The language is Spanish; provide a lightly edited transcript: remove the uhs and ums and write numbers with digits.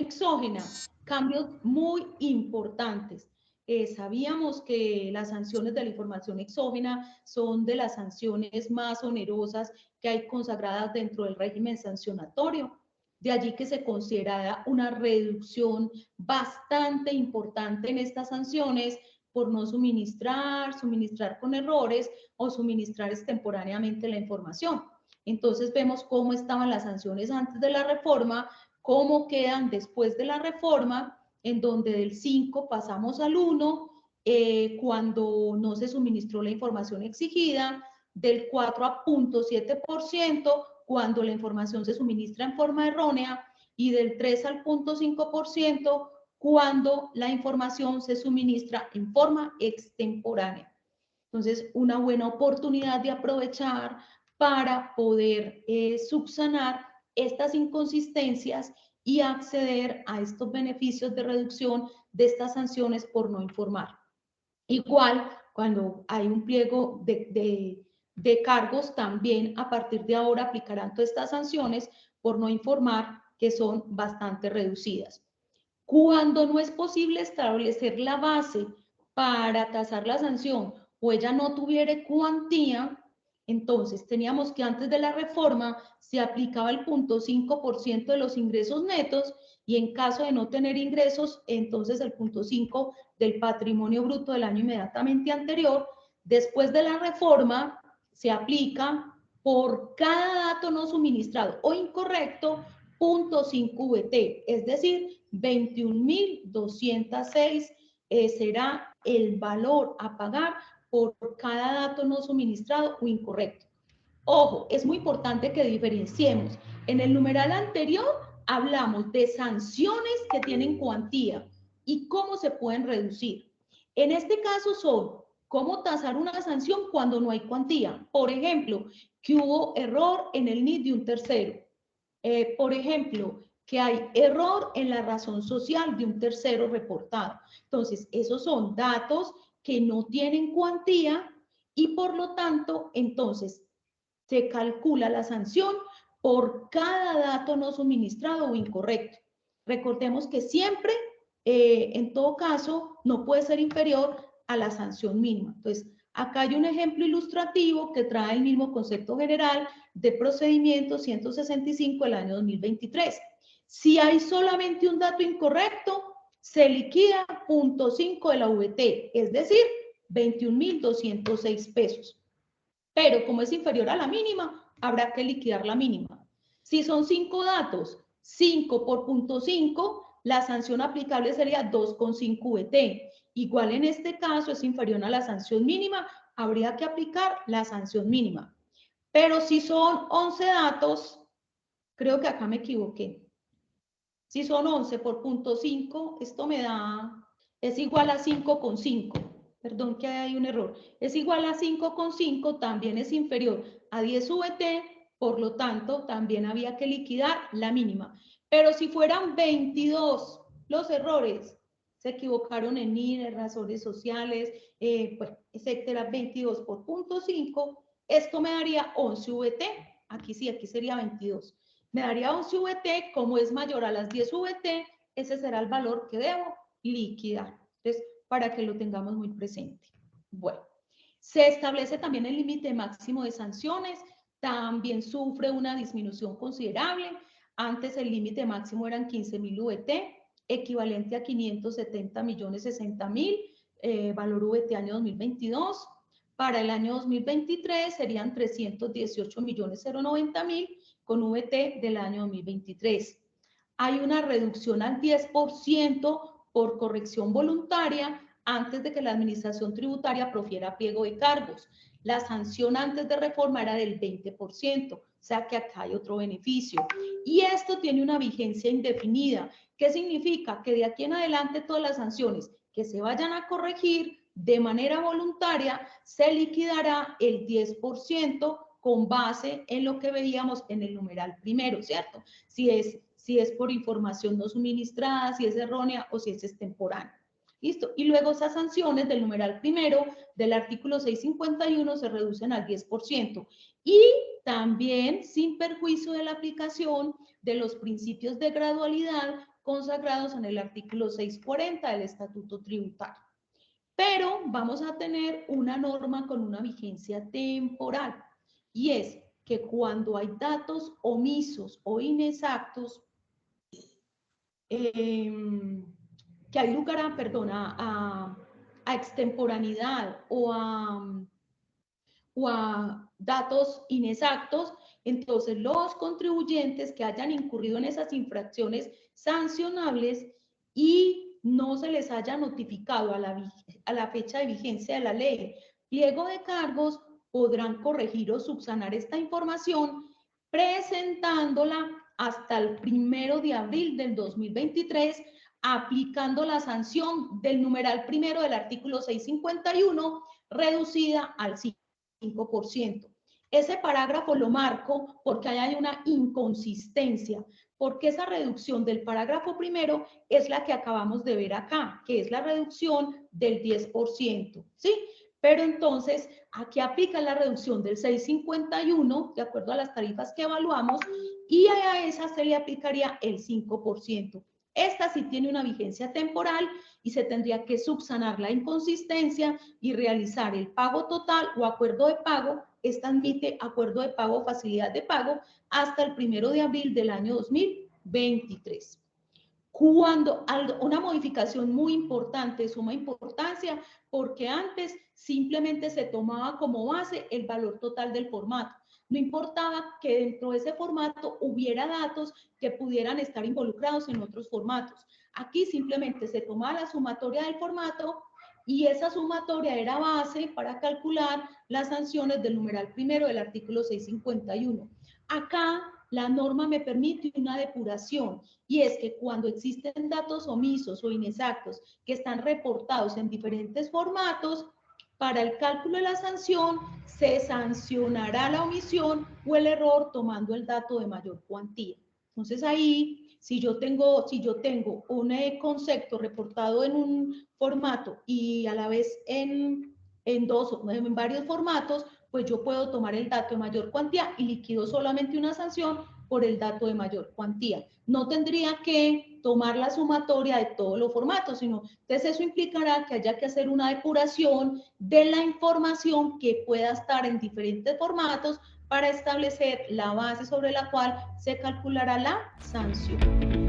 exógena, cambios muy importantes. Sabíamos que las sanciones de la información exógena son de las sanciones más onerosas que hay consagradas dentro del régimen sancionatorio. De allí que se considera una reducción bastante importante en estas sanciones por no suministrar con errores o suministrar extemporáneamente la información. Entonces vemos cómo estaban las sanciones antes de la reforma, cómo quedan después de la reforma, en donde del 5 pasamos al 1, cuando no se suministró la información exigida, del 4 a 0.7% cuando la información se suministra en forma errónea, y del 3 al 0.5% cuando la información se suministra en forma extemporánea. Entonces, una buena oportunidad de aprovechar para poder subsanar estas inconsistencias y acceder a estos beneficios de reducción de estas sanciones por no informar. Igual, cuando hay un pliego de cargos, también a partir de ahora aplicarán todas estas sanciones por no informar, que son bastante reducidas. Cuando no es posible establecer la base para tasar la sanción o ella no tuviera cuantía, entonces teníamos que antes de la reforma se aplicaba el 0.5% de los ingresos netos, y en caso de no tener ingresos, entonces el 0.5% del patrimonio bruto del año inmediatamente anterior. Después de la reforma se aplica por cada dato no suministrado o incorrecto 0.5 VT, es decir, 21.206 será el valor a pagar por cada dato no suministrado o incorrecto. Ojo, es muy importante que diferenciemos. En el numeral anterior hablamos de sanciones que tienen cuantía y cómo se pueden reducir. En este caso son cómo tasar una sanción cuando no hay cuantía. Por ejemplo, que hubo error en el NID de un tercero. Por ejemplo, que hay error en la razón social de un tercero reportado. Entonces, esos son datos que no tienen cuantía y por lo tanto, entonces, se calcula la sanción por cada dato no suministrado o incorrecto. Recordemos que siempre, en todo caso, no puede ser inferior a la sanción mínima. Entonces, acá hay un ejemplo ilustrativo que trae el mismo concepto general de procedimiento 165 del año 2023. Si hay solamente un dato incorrecto, se liquida 0.5 de la VT, es decir, 21.206 pesos. Pero como es inferior a la mínima, habrá que liquidar la mínima. Si son 5 datos, 5 por 0.5, la sanción aplicable sería 2,5 VT. Igual en este caso es inferior a la sanción mínima, habría que aplicar la sanción mínima. Pero si son 11 datos, creo que acá me equivoqué. Si son 11 por 0.5, esto me da, es igual a 5,5. Perdón que hay un error. Es igual a 5,5, también es inferior a 10 VT, por lo tanto, también había que liquidar la mínima. Pero si fueran 22 los errores, se equivocaron en NIR, en razones sociales, bueno, etcétera, 22 por 0.5, esto me daría 11 VT. Aquí sí, aquí sería 22. Me daría 11 VT, como es mayor a las 10 VT, ese será el valor que debo liquidar. Entonces, para que lo tengamos muy presente. Bueno, se establece también el límite máximo de sanciones, también sufre una disminución considerable. Antes el límite máximo eran 15.000 VT, equivalente a 570.060.000, valor VT año 2022. Para el año 2023 serían 318.090.000 con VT del año 2023. Hay una reducción al 10% por corrección voluntaria antes de que la administración tributaria profiera pliego de cargos. La sanción antes de reforma era del 20%, o sea que acá hay otro beneficio. Y esto tiene una vigencia indefinida. ¿Qué significa? Que de aquí en adelante todas las sanciones que se vayan a corregir de manera voluntaria se liquidará el 10% con base en lo que veíamos en el numeral primero, ¿cierto? Si es por información no suministrada, si es errónea o si es extemporánea. ¿Listo? Y luego esas sanciones del numeral primero del artículo 651 se reducen al 10%. Y también sin perjuicio de la aplicación de los principios de gradualidad consagrados en el artículo 640 del Estatuto Tributario. Pero vamos a tener una norma con una vigencia temporal, y es que cuando hay datos omisos o inexactos, que hay lugar a, perdón, a extemporaneidad o a datos inexactos, entonces los contribuyentes que hayan incurrido en esas infracciones sancionables y no se les haya notificado a la fecha de vigencia de la ley pliego de cargos, podrán corregir o subsanar esta información presentándola hasta el 1 de abril del 2023, aplicando la sanción del numeral primero del artículo 651, reducida al 5%. Ese parágrafo lo marco porque ahí hay una inconsistencia, porque esa reducción del parágrafo primero es la que acabamos de ver acá, que es la reducción del 10%, ¿sí? Pero entonces, aquí aplica la reducción del 651, de acuerdo a las tarifas que evaluamos, y a esa se le aplicaría el 5%. Esta sí tiene una vigencia temporal y se tendría que subsanar la inconsistencia y realizar el pago total o acuerdo de pago. Esta admite acuerdo de pago o facilidad de pago hasta el 1 de abril del año 2023. Cuando una modificación muy importante, de suma importancia, porque antes simplemente se tomaba como base el valor total del formato. No importaba que dentro de ese formato hubiera datos que pudieran estar involucrados en otros formatos. Aquí simplemente se tomaba la sumatoria del formato y esa sumatoria era base para calcular las sanciones del numeral primero del artículo 651. Acá la norma me permite una depuración, y es que cuando existen datos omisos o inexactos que están reportados en diferentes formatos, para el cálculo de la sanción se sancionará la omisión o el error tomando el dato de mayor cuantía. Entonces ahí, si yo tengo un concepto reportado en un formato y a la vez en varios formatos, pues yo puedo tomar el dato de mayor cuantía y liquido solamente una sanción por el dato de mayor cuantía. No tendría que tomar la sumatoria de todos los formatos, sino entonces eso implicará que haya que hacer una depuración de la información que pueda estar en diferentes formatos para establecer la base sobre la cual se calculará la sanción.